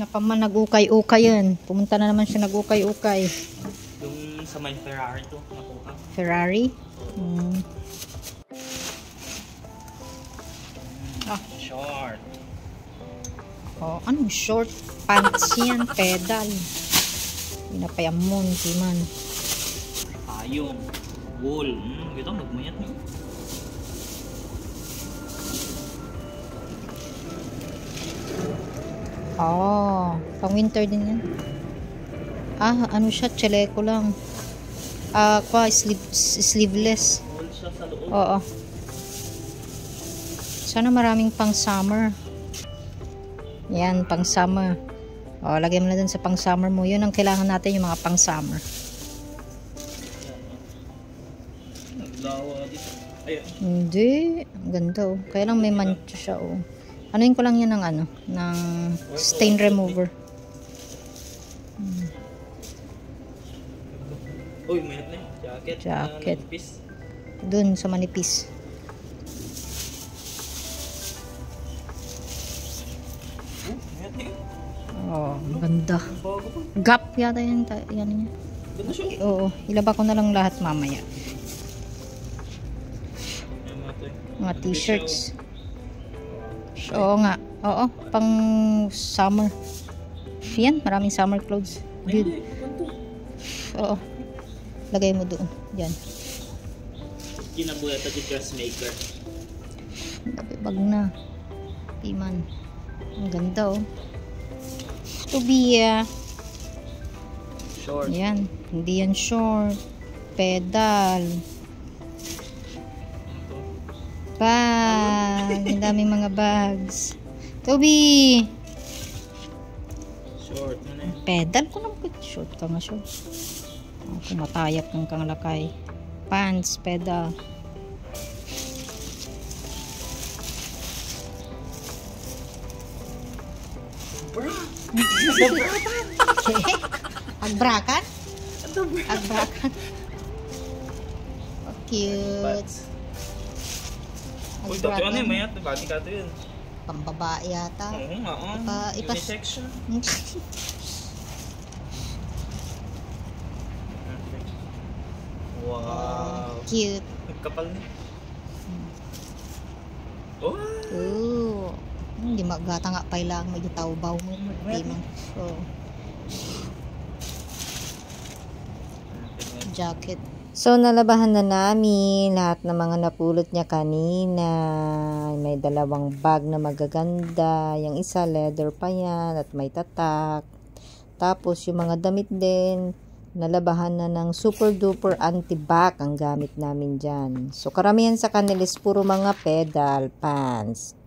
Napaman nag-ukay-ukay yan. Pumunta na naman siya nag-ukay-ukay. Yung sa may Ferrari to, nakuha. Ferrari? Short. Oh, anong short pants yan? Pedal. Pinapayamon, man. Payong. Wool. Ito, magmayat niyo. Oh, pang winter din yan. Ano siya? Chaleco lang. Sleeveless. Wool siya sa loob. Oo. Sana maraming pang summer. Yan, pang summer. O, lagay mo na dun sa pang summer mo. Yun ang kailangan natin, yung mga pang summer. Naglawa dito. Ayun. Hindi. Ang ganda oh. Kaya lang may mancha siya oh. Anuin ko lang yan ng ano, ng stain remover. Uy, mayat na yun. Jacket. Dun sa manipis. Mayat na yun. Oh, ang ganda. Gap yata yan. Yan niya. Ganda siya. Oo, ilaba ko na lang lahat mamaya. Mga t-shirts. Oo nga. Oo, pang summer. Yan, maraming summer clothes. Good. Oo. Lagay mo doon. Yan. Kinabuhat at dressmaker. Bag na. Timan. Ang ganda oh. Tubia. Short. Yan. Hindi yan short. Pedal. Bag. Ang daming mga bags. Toby. Short. Ano yun? Pedal ko lang. Short ka nga short. Kung matayap ng kangalakay. Pants. Pedal. Bra. Agbrakan? Agbrakan. Oh, cute. Uy, dati ano yun, mayat. Bati ka ito yun. Pambabae yata. Oo nga, unisex siya. Wow. Cute. Nagkapal na. Oh. Ooh. Hindi magata nga pa lang. May gitaw-baw mo. So, jacket. So, nalabahan na namin lahat ng mga napulot niya kanina. May dalawang bag na magaganda. Yung isa, leather pa yan at may tatak. Tapos, yung mga damit din, nalabahan na ng super duper anti-back ang gamit namin dyan. So, karamihan sa kanila is puro mga pedal pants.